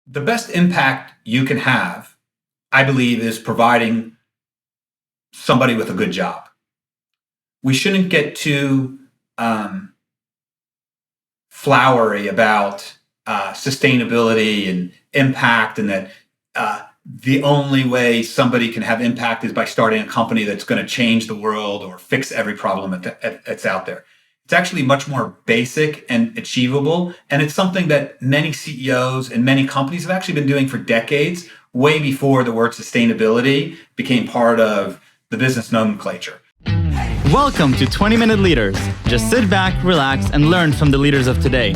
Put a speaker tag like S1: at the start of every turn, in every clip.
S1: The best impact you can have, I believe, is providing somebody with a good job. We shouldn't get too flowery about sustainability and impact, and that the only way somebody can have impact is by starting a company that's going to change the world or fix every problem that's out there. It's actually much more basic and achievable. And it's something that many CEOs and many companies have actually been doing for decades, way before the word sustainability became part of the business nomenclature.
S2: Welcome to 20-Minute Leaders. Just sit back, relax, and learn from the leaders of today.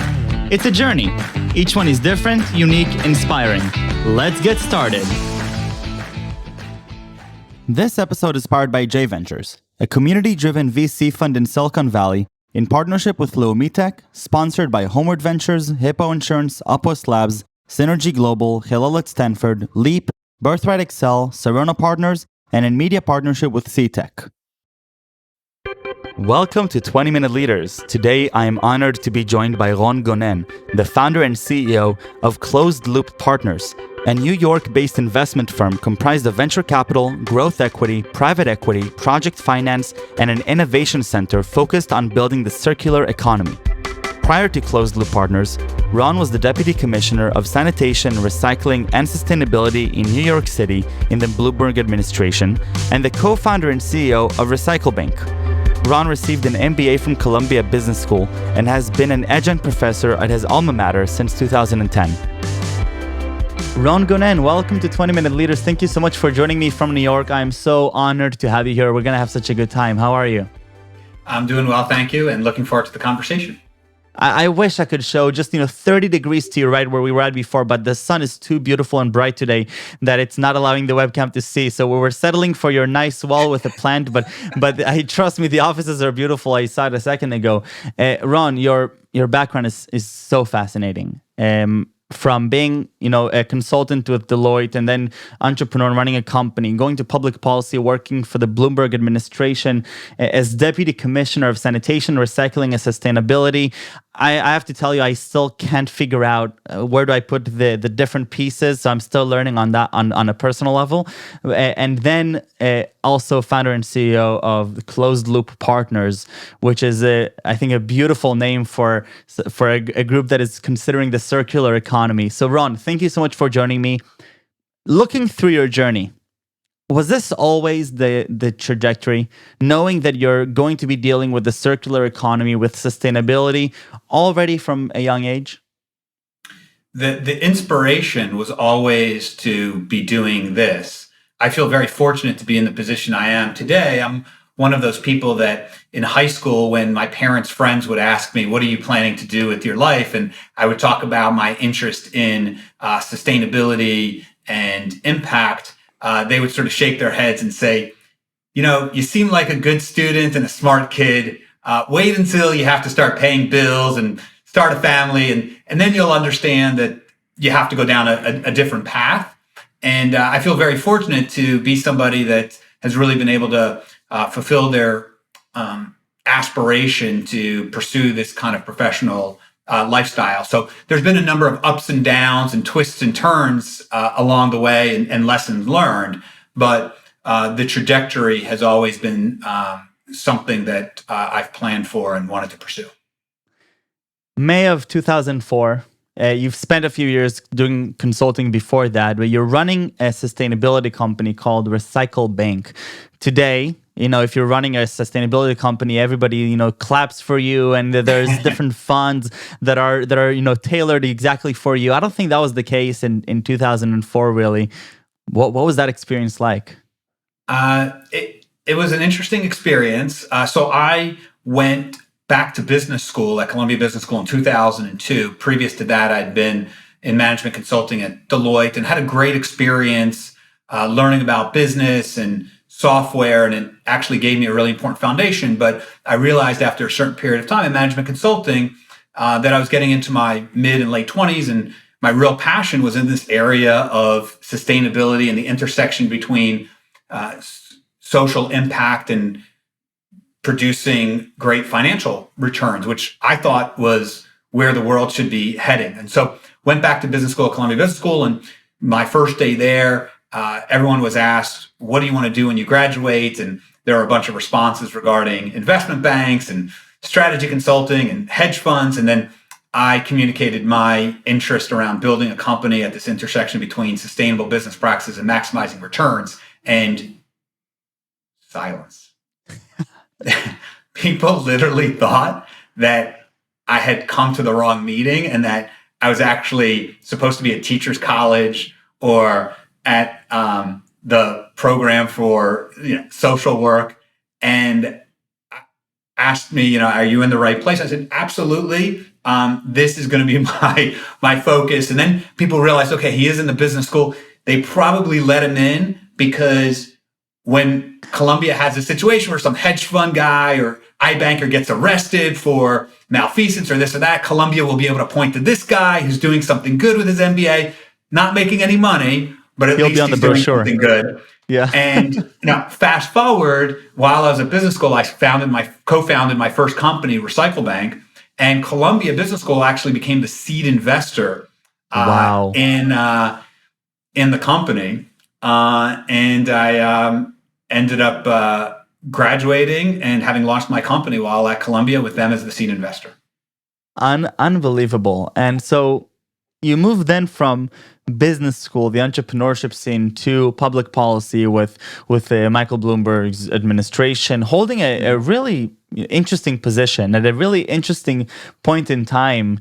S2: It's a journey. Each one is different, unique, inspiring. Let's get started. This episode is powered by J Ventures, a community-driven VC fund in Silicon Valley in partnership with Leumitech, sponsored by Homeward Ventures, Hippo Insurance, Upwest Labs, Synergy Global, Hillel at Stanford, Leap, Birthright Excel, Serona Partners, and in media partnership with CTech. Welcome to 20-Minute Leaders. Today, I am honored to be joined by Ron Gonen, the founder and CEO of Closed Loop Partners, a New York-based investment firm comprised of venture capital, growth equity, private equity, project finance, and an innovation center focused on building the circular economy. Prior to Closed Loop Partners, Ron was the Deputy Commissioner of Sanitation, Recycling, and Sustainability in New York City in the Bloomberg Administration, and the co-founder and CEO of RecycleBank. Ron received an MBA from Columbia Business School and has been an Adjunct Professor at his alma mater since 2010. Ron Gonen, welcome to 20-Minute Leaders. Thank you so much for joining me from New York. I'm so honored to have you here. We're going to have such a good time. How are you?
S1: I'm doing well, thank you, and looking forward to the conversation.
S2: I wish I could show just 30 degrees to your right where we were at before, but the sun is too beautiful and bright today that it's not allowing the webcam to see. So we were settling for your nice wall with a plant, but trust me, the offices are beautiful. I saw it a second ago. Ron, your background is so fascinating. From being, a consultant with Deloitte and then entrepreneur running a company, going to public policy, working for the Bloomberg Administration as Deputy Commissioner of Sanitation, Recycling, and Sustainability. I have to tell you, I still can't figure out where do I put the different pieces. So I'm still learning on that on a personal level. And then also founder and CEO of Closed Loop Partners, which is, I think, a beautiful name for a group that is considering the circular economy. So Ron, thank you so much for joining me. Looking through your journey, was this always the trajectory, knowing that you're going to be dealing with the circular economy, with sustainability already from a young age?
S1: The inspiration was always to be doing this. I feel very fortunate to be in the position I am today. I'm one of those people that in high school, when my parents' friends would ask me, what are you planning to do with your life? And I would talk about my interest in sustainability and impact. They would sort of shake their heads and say, you seem like a good student and a smart kid. Wait until you have to start paying bills and start a family, and then you'll understand that you have to go down a different path. And I feel very fortunate to be somebody that has really been able to fulfill their aspiration to pursue this kind of professional lifestyle. So there's been a number of ups and downs and twists and turns along the way and lessons learned, but the trajectory has always been something that I've planned for and wanted to pursue.
S2: May of 2004. You've spent a few years doing consulting before that, but you're running a sustainability company called RecycleBank. Today, if you're running a sustainability company, everybody, claps for you, and there's different funds that are tailored exactly for you. I don't think that was the case in 2004, really. What was that experience like?
S1: It was an interesting experience. So I went back to business school at Columbia Business School in 2002. Previous to that, I'd been in management consulting at Deloitte and had a great experience learning about business and software, and it actually gave me a really important foundation. But I realized after a certain period of time in management consulting that I was getting into my mid and late 20s, and my real passion was in this area of sustainability and the intersection between social impact and producing great financial returns, which I thought was where the world should be heading. And so went back to business school at Columbia Business School. And my first day there, everyone was asked, what do you want to do when you graduate? And there were a bunch of responses regarding investment banks and strategy consulting and hedge funds. And then I communicated my interest around building a company at this intersection between sustainable business practices and maximizing returns, and silence. People literally thought that I had come to the wrong meeting and that I was actually supposed to be at teachers college or at the program for social work, and asked me, are you in the right place? I said, absolutely. This is going to be my focus. And then people realized, okay, he is in the business school. They probably let him in because when Columbia has a situation where some hedge fund guy or iBanker gets arrested for malfeasance or this or that, Columbia will be able to point to this guy who's doing something good with his MBA, not making any money, but at least he's doing something good.
S2: Yeah.
S1: And fast forward, while I was at business school, I co-founded my first company, RecycleBank, and Columbia Business School actually became the seed investor in the company. And I ended up graduating and having launched my company while at Columbia with them as the seed investor.
S2: Unbelievable. And so you moved then from business school, the entrepreneurship scene, to public policy with Michael Bloomberg's administration, holding a really interesting position at a really interesting point in time.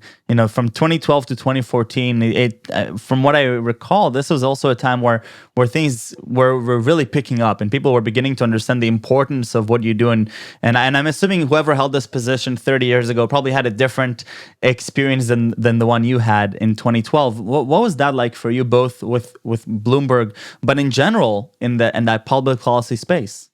S2: From 2012 to 2014, from what I recall, this was also a time where things were really picking up and people were beginning to understand the importance of what you do. And I'm assuming whoever held this position 30 years ago probably had a different experience than the one you had in 2012. What was that like for you, both with Bloomberg, but in general in that public policy space?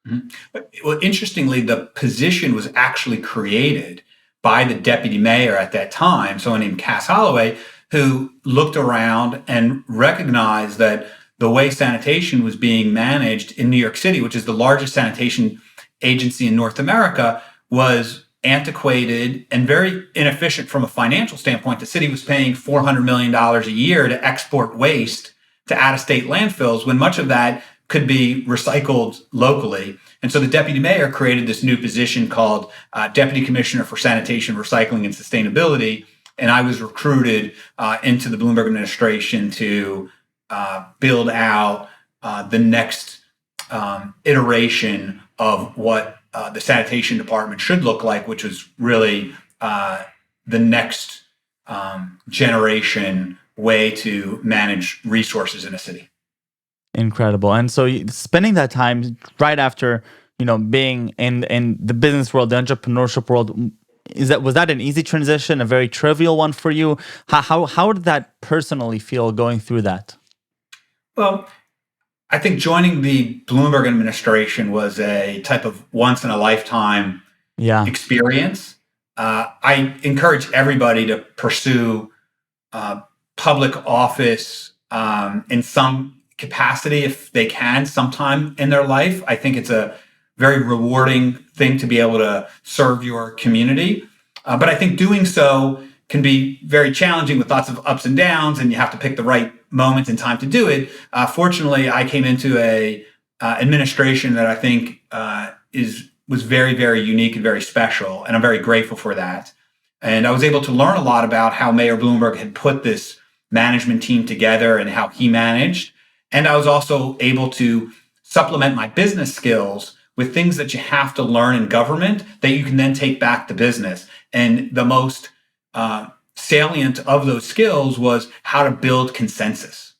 S1: Mm-hmm. Well, interestingly, the position was actually created by the deputy mayor at that time, someone named Cass Holloway, who looked around and recognized that the way sanitation was being managed in New York City, which is the largest sanitation agency in North America, was antiquated and very inefficient from a financial standpoint. The city was paying $400 million a year to export waste to out-of-state landfills when much of that could be recycled locally. And so the deputy mayor created this new position called Deputy Commissioner for Sanitation, Recycling, and Sustainability. And I was recruited into the Bloomberg administration to build out the next iteration of what the sanitation department should look like, which was really the next generation way to manage resources in a city.
S2: Incredible. And so spending that time right after, being in the business world, the entrepreneurship world, was that an easy transition, a very trivial one for you? How did that personally feel going through that?
S1: Well, I think joining the Bloomberg administration was a type of once in a lifetime experience. I encourage everybody to pursue public office in some capacity if they can sometime in their life. I think it's a very rewarding thing to be able to serve your community. But I think doing so can be very challenging with lots of ups and downs, and you have to pick the right moment and time to do it. Fortunately, I came into a administration that I think was very, very unique and very special, and I'm very grateful for that. And I was able to learn a lot about how Mayor Bloomberg had put this management team together and how he managed. And I was also able to supplement my business skills with things that you have to learn in government that you can then take back to business. And the most salient of those skills was how to build consensus.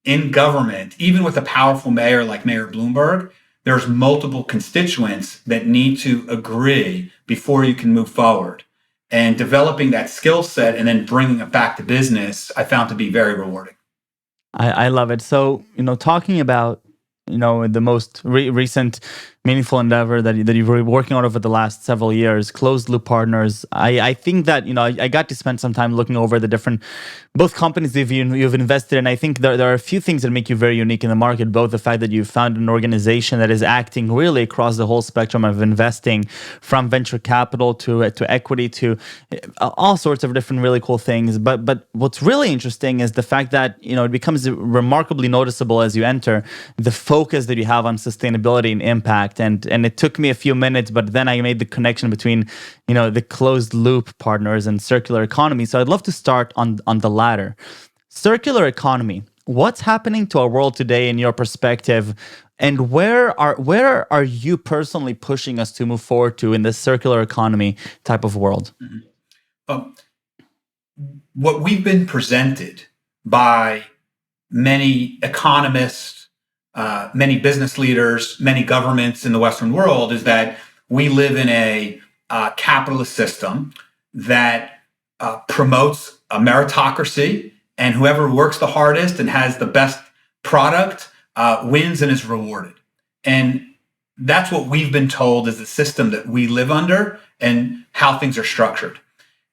S1: In government, even with a powerful mayor like Mayor Bloomberg, there's multiple constituents that need to agree before you can move forward. And developing that skill set and then bringing it back to business, I found to be very rewarding.
S2: I love it. So, talking about, the most recent meaningful endeavor that you've been working on over the last several years, closed loop partners. I think that, I got to spend some time looking over the different, both companies that you've invested in. I think there are a few things that make you very unique in the market, both the fact that you've found an organization that is acting really across the whole spectrum of investing, from venture capital to equity to all sorts of different really cool things. But what's really interesting is the fact that, it becomes remarkably noticeable as you enter the focus that you have on sustainability and impact. And it took me a few minutes, but then I made the connection between, the closed loop partners and circular economy. So I'd love to start on the latter. Circular economy. What's happening to our world today in your perspective? And where are you personally pushing us to move forward to in this circular economy type of world?
S1: What we've been presented by many economists, many business leaders, many governments in the Western world is that we live in a capitalist system that promotes a meritocracy, and whoever works the hardest and has the best product wins and is rewarded. And that's what we've been told is the system that we live under and how things are structured.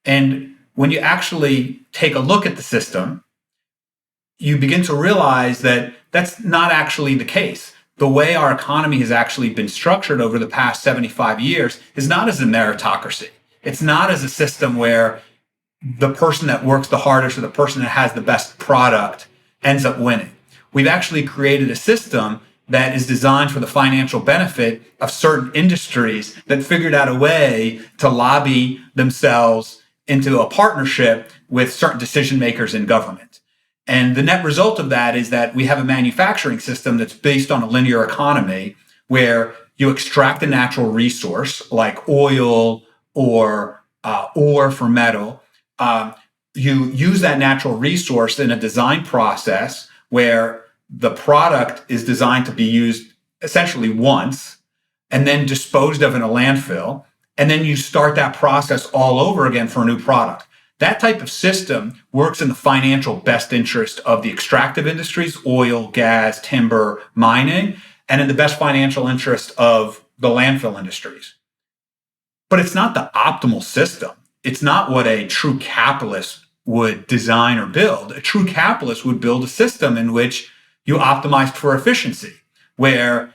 S1: And when you actually take a look at the system, you begin to realize that that's not actually the case. The way our economy has actually been structured over the past 75 years is not as a meritocracy. It's not as a system where the person that works the hardest or the person that has the best product ends up winning. We've actually created a system that is designed for the financial benefit of certain industries that figured out a way to lobby themselves into a partnership with certain decision makers in government. And the net result of that is that we have a manufacturing system that's based on a linear economy where you extract a natural resource like oil or ore for metal. You use that natural resource in a design process where the product is designed to be used essentially once and then disposed of in a landfill. And then you start that process all over again for a new product. That type of system works in the financial best interest of the extractive industries, oil, gas, timber, mining, and in the best financial interest of the landfill industries. But it's not the optimal system. It's not what a true capitalist would design or build. A true capitalist would build a system in which you optimized for efficiency, where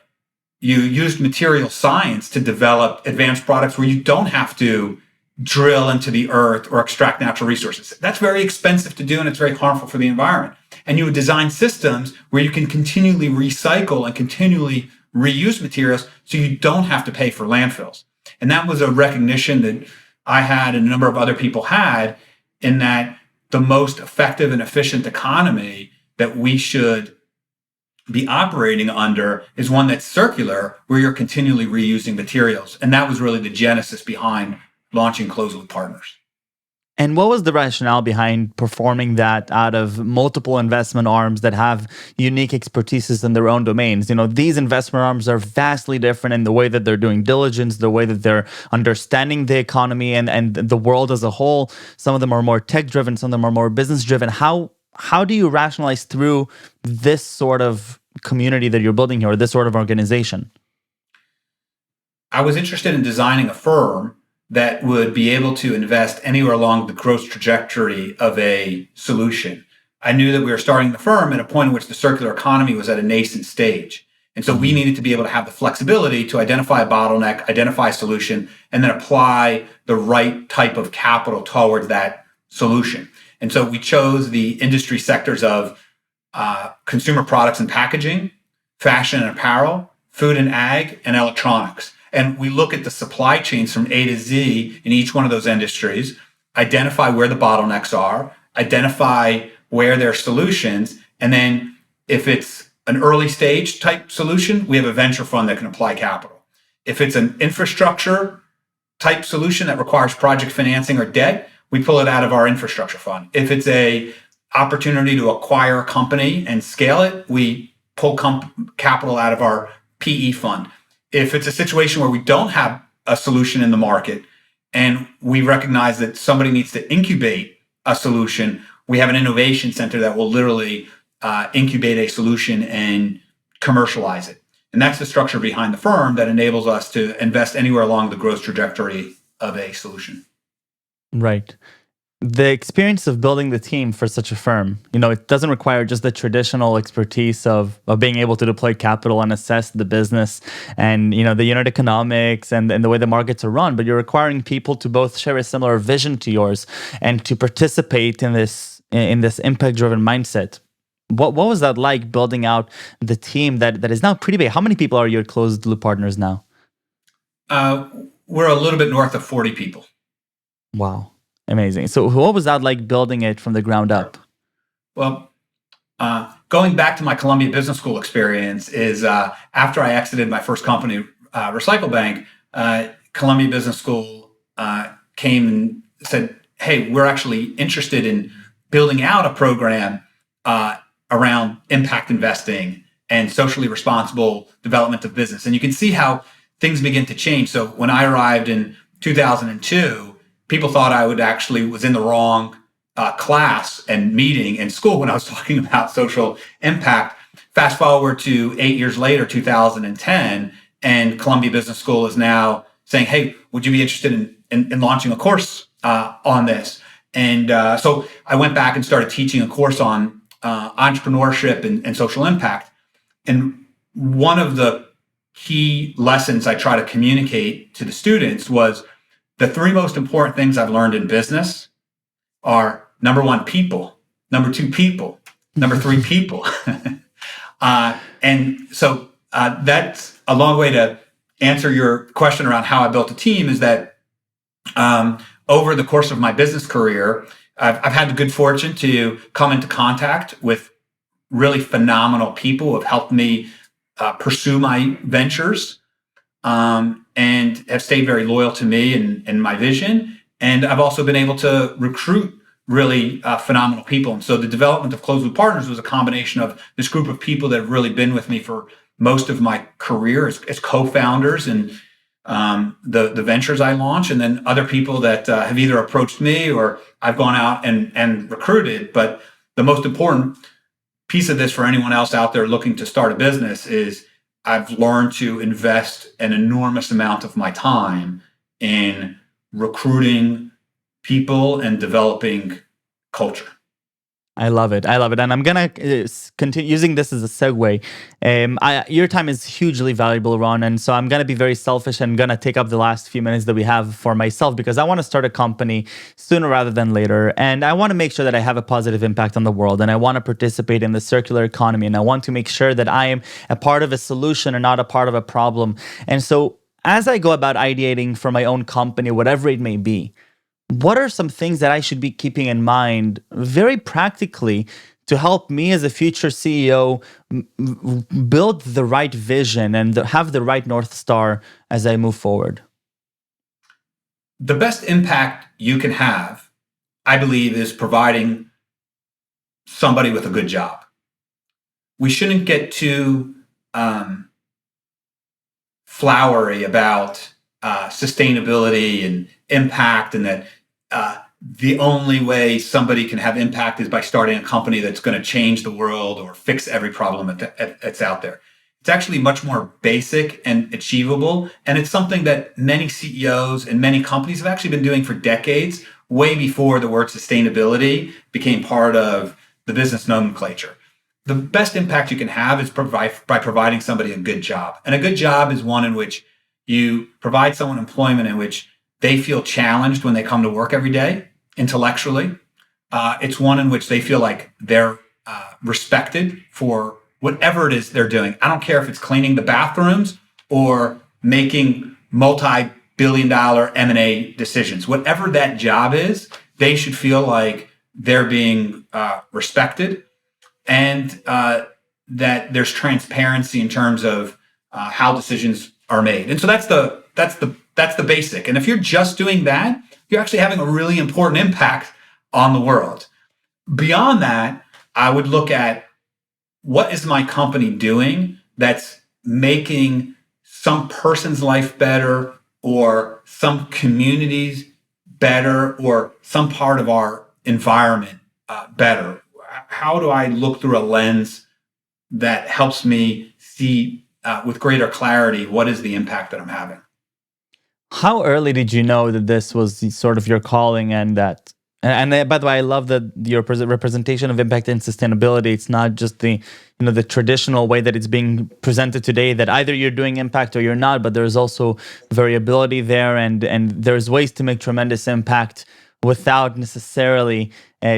S1: you used material science to develop advanced products where you don't have to drill into the earth or extract natural resources. That's very expensive to do, and it's very harmful for the environment. And you would design systems where you can continually recycle and continually reuse materials so you don't have to pay for landfills. And that was a recognition that I had and a number of other people had, in that the most effective and efficient economy that we should be operating under is one that's circular, where you're continually reusing materials. And that was really the genesis behind launching Closed Loop Partners.
S2: And what was the rationale behind performing that out of multiple investment arms that have unique expertises in their own domains? These investment arms are vastly different in the way that they're doing diligence, the way that they're understanding the economy and the world as a whole. Some of them are more tech-driven, some of them are more business-driven. How do you rationalize through this sort of community that you're building here, or this sort of organization?
S1: I was interested in designing a firm that would be able to invest anywhere along the growth trajectory of a solution. I knew that we were starting the firm at a point in which the circular economy was at a nascent stage. And so we needed to be able to have the flexibility to identify a bottleneck, identify a solution, and then apply the right type of capital towards that solution. And so we chose the industry sectors of consumer products and packaging, fashion and apparel, food and ag, and electronics. And we look at the supply chains from A to Z in each one of those industries, identify where the bottlenecks are, identify where there are solutions, and then if it's an early stage type solution, we have a venture fund that can apply capital. If it's an infrastructure type solution that requires project financing or debt, we pull it out of our infrastructure fund. If it's a opportunity to acquire a company and scale it, we pull capital out of our PE fund. If it's a situation where we don't have a solution in the market and we recognize that somebody needs to incubate a solution, we have an innovation center that will literally incubate a solution and commercialize it. And that's the structure behind the firm that enables us to invest anywhere along the growth trajectory of a solution.
S2: Right. The experience of building the team for such a firm, it doesn't require just the traditional expertise of being able to deploy capital and assess the business and, the unit economics and the way the markets are run, but you're requiring people to both share a similar vision to yours and to participate in this impact-driven mindset. What was that like, building out the team that is now pretty big? How many people are your closed loop partners now?
S1: We're a little bit north of 40 people.
S2: Wow. Amazing. So what was that like, building it from the ground up?
S1: Well, going back to my Columbia Business School experience is after I exited my first company, RecycleBank, Columbia Business School came and said, hey, we're actually interested in building out a program around impact investing and socially responsible development of business. And you can see how things begin to change. So when I arrived in 2002, people thought I was in the wrong class and meeting in school when I was talking about social impact. Fast forward to 8 years later, 2010, and Columbia Business School is now saying, hey, would you be interested in launching a course on this? And so I went back and started teaching a course on entrepreneurship and social impact. And one of the key lessons I try to communicate to the students was the three most important things I've learned in business are, number one, people, number two, people, number three, people. And so that's a long way to answer your question around how I built a team, is that over the course of my business career, I've had the good fortune to come into contact with really phenomenal people who have helped me pursue my ventures. And have stayed very loyal to me and my vision. And I've also been able to recruit really phenomenal people. And so the development of Closed Loop Partners was a combination of this group of people that have really been with me for most of my career as co-founders and the ventures I launch, and then other people that have either approached me or I've gone out and recruited. But the most important piece of this for anyone else out there looking to start a business is I've learned to invest an enormous amount of my time in recruiting people and developing culture.
S2: I love it. And I'm going to continue using this as a segue. Your time is hugely valuable, Ron. And so I'm going to be very selfish and going to take up the last few minutes that we have for myself, because I want to start a company sooner rather than later. And I want to make sure that I have a positive impact on the world. And I want to participate in the circular economy. And I want to make sure that I am a part of a solution and not a part of a problem. And so as I go about ideating for my own company, whatever it may be, what are some things that I should be keeping in mind very practically to help me as a future CEO build the right vision and have the right North Star as I move forward?
S1: The best impact you can have, I believe, is providing somebody with a good job. We shouldn't get too flowery about sustainability and impact, and that the only way somebody can have impact is by starting a company that's going to change the world or fix every problem that's out there. It's actually much more basic and achievable, and it's something that many CEOs and many companies have actually been doing for decades, way before the word sustainability became part of the business nomenclature. The best impact you can have is by providing somebody a good job. And a good job is one in which you provide someone employment in which they feel challenged when they come to work every day intellectually. It's one in which they feel like they're respected for whatever it is they're doing. I don't care if it's cleaning the bathrooms or making multi-billion-dollar M&A decisions. Whatever that job is, they should feel like they're being respected, and that there's transparency in terms of how decisions are made. And so that's the basic. And if you're just doing that, you're actually having a really important impact on the world. Beyond that, I would look at, what is my company doing that's making some person's life better, or some communities better, or some part of our environment better? How do I look through a lens that helps me see with greater clarity what is the impact that I'm having.
S2: How early did you know that this was sort of your calling, and that? And by the way, I love that your representation of impact and sustainability. It's not just the traditional way that it's being presented today, that either you're doing impact or you're not, but there's also variability there, and there's ways to make tremendous impact without necessarily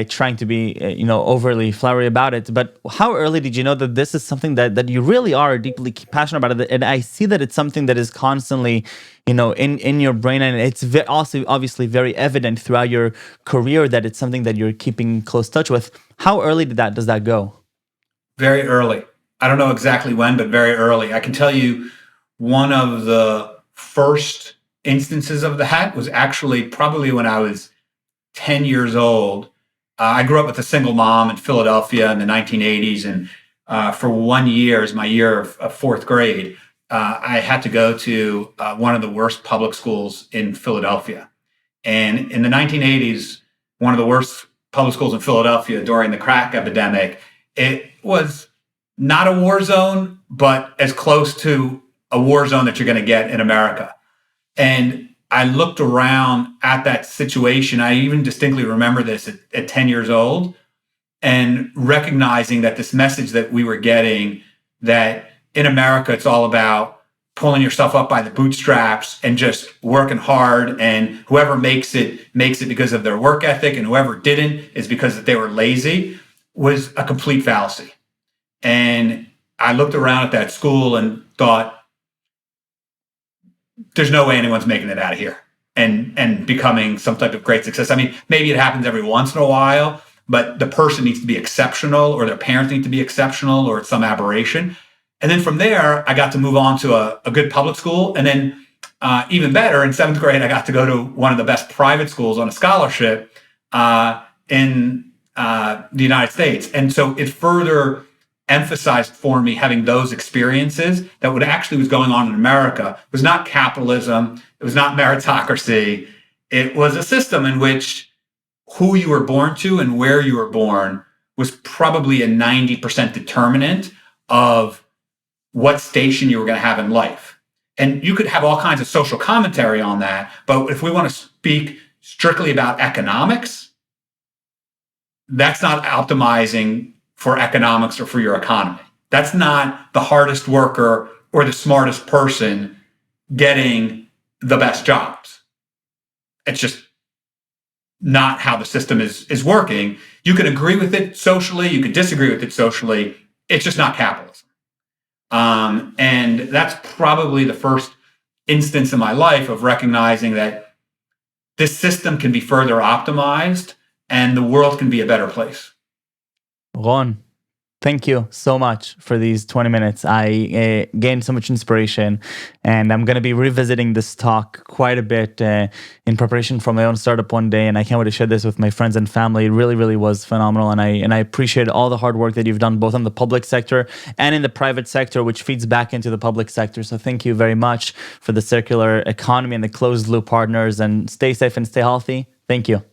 S2: trying to be overly flowery about it. But how early did you know that this is something that you really are deeply passionate about it? And I see that it's something that is constantly in your brain, and it's also obviously very evident throughout your career that it's something that you're keeping close touch with. How early does that go?
S1: Very early. I don't know exactly when, but very early. I can tell you one of the first instances of that was actually probably when I was 10 years old. I grew up with a single mom in Philadelphia in the 1980s. And for 1 year, as my year of fourth grade, I had to go to one of the worst public schools in Philadelphia. And in the 1980s, one of the worst public schools in Philadelphia during the crack epidemic, it was not a war zone, but as close to a war zone that you're going to get in America. And I looked around at that situation. I even distinctly remember this at 10 years old, and recognizing that this message that we were getting, that in America, it's all about pulling yourself up by the bootstraps and just working hard. And whoever makes it because of their work ethic, and whoever didn't is because they were lazy, was a complete fallacy. And I looked around at that school and thought, there's no way anyone's making it out of here and becoming some type of great success. I mean, maybe it happens every once in a while, but the person needs to be exceptional, or their parents need to be exceptional, or it's some aberration. And then from there, I got to move on to a good public school. And then even better, in seventh grade, I got to go to one of the best private schools on a scholarship in the United States. And so it further emphasized for me having those experiences that what actually was going on in America was not capitalism. It was not meritocracy. It was a system in which who you were born to and where you were born was probably a 90% determinant of what station you were going to have in life. And you could have all kinds of social commentary on that. But if we want to speak strictly about economics, that's not optimizing for economics or for your economy. That's not the hardest worker or the smartest person getting the best jobs. It's just not how the system is working. You can agree with it socially, you could disagree with it socially. It's just not capitalism. And that's probably the first instance in my life of recognizing that this system can be further optimized and the world can be a better place.
S2: Ron, thank you so much for these 20 minutes. I gained so much inspiration, and I'm going to be revisiting this talk quite a bit in preparation for my own startup one day, and I can't wait to share this with my friends and family. It really, really was phenomenal, and I appreciate all the hard work that you've done both in the public sector and in the private sector, which feeds back into the public sector. So thank you very much for the circular economy and the closed loop partners, and stay safe and stay healthy. Thank you.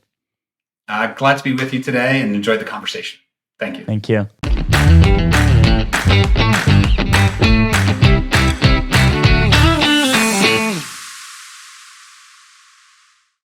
S1: Glad to be with you today and enjoyed the conversation. Thank you.
S2: Thank you.